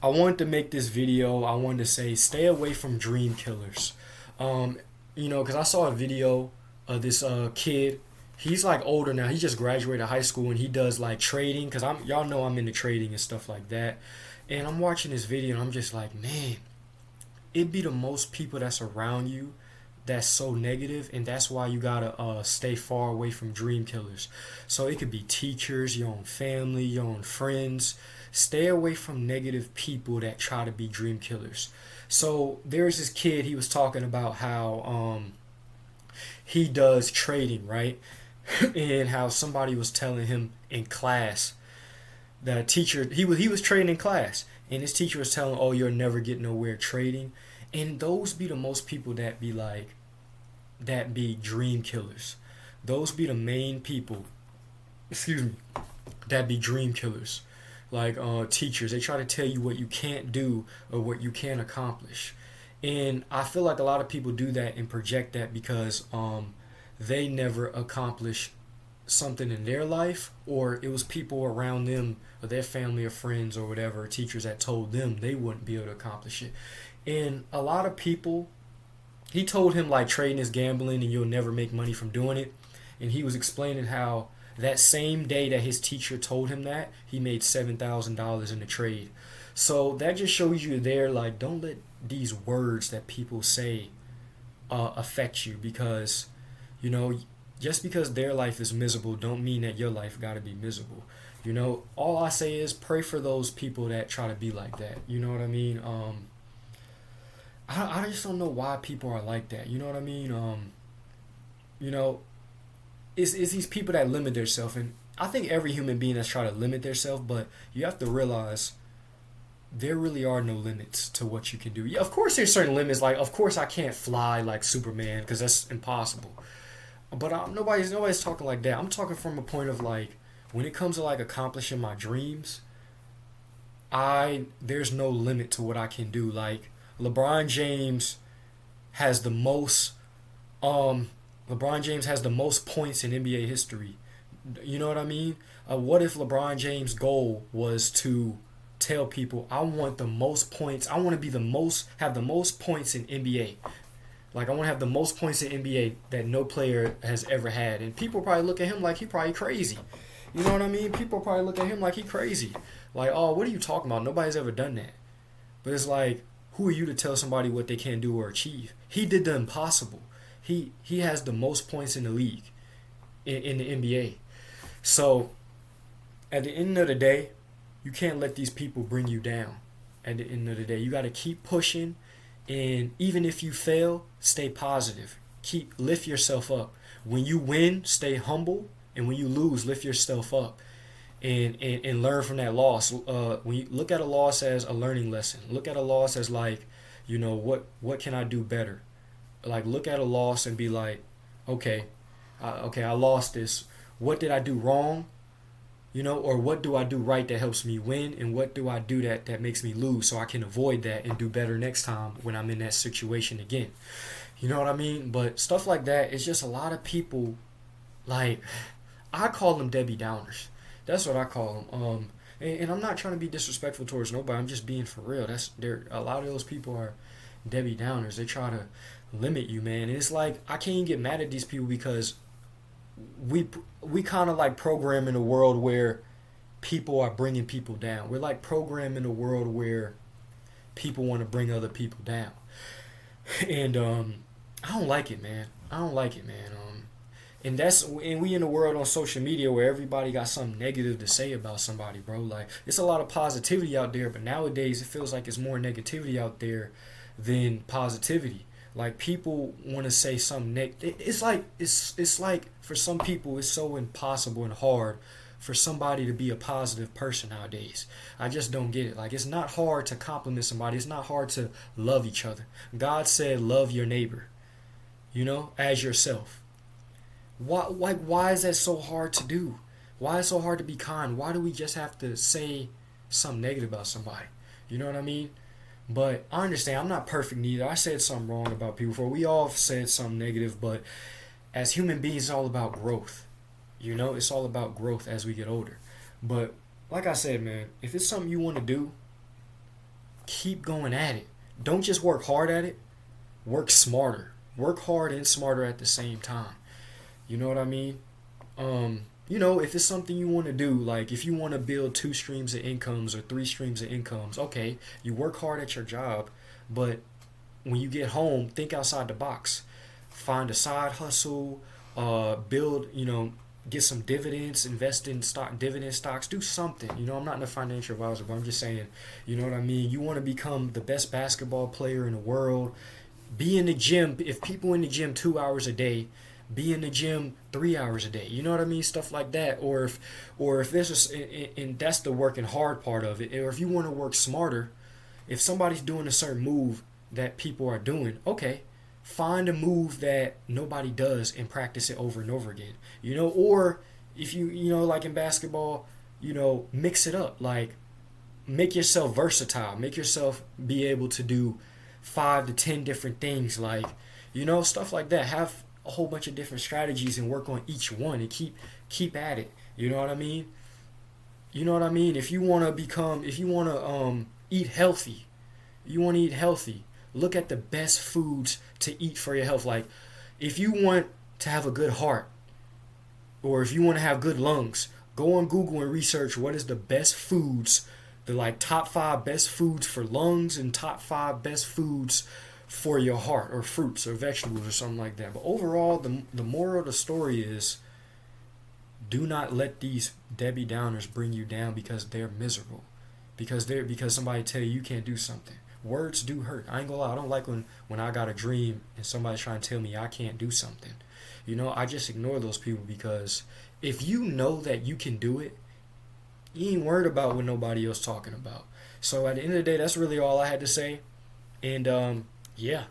I wanted to make this video. I wanted to say stay away from dream killers. Um, because I saw a video of this kid. He's like older now. He just graduated high school and he does like trading. Cause y'all know I'm into trading and stuff like that. And I'm watching this video and I'm just like, man, it be the most people that's around you that's so negative, and that's why you gotta stay far away from dream killers. So it could be teachers, your own family, your own friends. Stay away from negative people that try to be dream killers. So there's this kid. He was talking about how he does trading, right? And how somebody was telling him in class, the teacher, he was trading in class, and his teacher was telling, "Oh, you'll never get nowhere trading." And those be the most people that be dream killers. Those be the main people, excuse me, that be dream killers. Like teachers, they try to tell you what you can't do or what you can't accomplish. And I feel like a lot of people do that and project that because they never accomplish something in their life, or it was people around them or their family or friends or whatever, teachers that told them they wouldn't be able to accomplish it. And a lot of people, he told him like trading is gambling and you'll never make money from doing it. And he was explaining how that same day that his teacher told him that, he made $7,000 in the trade. So that just shows you there, like, don't let these words that people say affect you, because you know, just because their life is miserable don't mean that your life got to be miserable. All I say is pray for those people that try to be like that. You know what I mean? I just don't know why people are like that. You know what I mean? You know, it's these people that limit themselves, and I think every human being that's trying to limit themselves, but you have to realize there really are no limits to what you can do. Yeah, of course there's certain limits. Like, of course I can't fly like Superman because that's impossible. But nobody's talking like that. I'm talking from a point of like, when it comes to like accomplishing my dreams, I there's no limit to what I can do. Like LeBron James has the most um LeBron James has the most points in NBA history. You know what I mean? What if LeBron James' goal was to tell people, I want the most points. I want to be have the most points in NBA. Like, I want to have the most points in NBA that no player has ever had. And people probably look at him like he probably crazy. You know what I mean? People probably look at him like he crazy. Like, oh, what are you talking about? Nobody's ever done that. But it's like, who are you to tell somebody what they can do or achieve? He did the impossible. He has the most points in the league in the NBA. So at the end of the day, you can't let these people bring you down. At the end of the day, you got to keep pushing, and even if you fail, stay positive. Lift yourself up. When you win, stay humble, and when you lose, lift yourself up and learn from that loss. When you look at a loss as a learning lesson, look at a loss as like, what can I do better? Like, look at a loss and be like, okay, I lost this. What did I do wrong? Or what do I do right that helps me win, and what do I do that makes me lose, so I can avoid that and do better next time when I'm in that situation again. You know what I mean? But stuff like that, it's just a lot of people, like, I call them Debbie Downers. That's what I call them. And I'm not trying to be disrespectful towards nobody. I'm just being for real. A lot of those people are Debbie Downers. They try to limit you, man. And it's like, I can't even get mad at these people because we kind of like program in a world where people are bringing people down. We're like programmed in a world where people want to bring other people down, and I don't like it, man. I don't like it, man. And we in a world on social media where everybody got something negative to say about somebody, bro. Like, it's a lot of positivity out there, but nowadays it feels like it's more negativity out there than positivity. Like, people want to say something it's like for some people it's so impossible and hard for somebody to be a positive person nowadays. I just don't get it. Like, it's not hard to compliment somebody. It's not hard to love each other. God said love your neighbor, as yourself. Why is that so hard to do? Why is it so hard to be kind? Why do we just have to say something negative about somebody? You know what I mean? But I understand, I'm not perfect neither. I said something wrong about people before. We all said something negative, but as human beings, it's all about growth. It's all about growth as we get older. But like I said, man, if it's something you want to do, keep going at it. Don't just work hard at it, work smarter. Work hard and smarter at the same time. You know what I mean? If it's something you want to do, like if you want to build two streams of incomes or three streams of incomes, okay, you work hard at your job, but when you get home, think outside the box. Find a side hustle, build, get some dividends, invest in dividend stocks, do something. I'm not a financial advisor, but I'm just saying, you know what I mean? You want to become the best basketball player in the world, be in the gym. If people in the gym 2 hours a day, be in the gym 3 hours a day. You know what I mean? Stuff like that. Or if there's and that's the working hard part of it. Or if you want to work smarter, if somebody's doing a certain move that people are doing, okay, find a move that nobody does and practice it over and over again. Or if like in basketball, mix it up. Like, make yourself versatile. Make yourself be able to do 5 to 10 different things. Like, stuff like that. Have a whole bunch of different strategies and work on each one and keep at it. You know what I mean? If you want to eat healthy, look at the best foods to eat for your health. Like, if you want to have a good heart, or if you want to have good lungs, go on Google and research what is the best foods, the like top 5 best foods for lungs and top 5 best foods for your heart, or fruits or vegetables or something like that. But overall, the moral of the story is, do not let these Debbie Downers bring you down because they're miserable, because somebody tell you can't do something. Words do hurt. I ain't gonna lie. I don't like when I got a dream and somebody's trying to tell me I can't do something. I just ignore those people, because if you know that you can do it, you ain't worried about what nobody else talking about. So at the end of the day, that's really all I had to say. And yeah.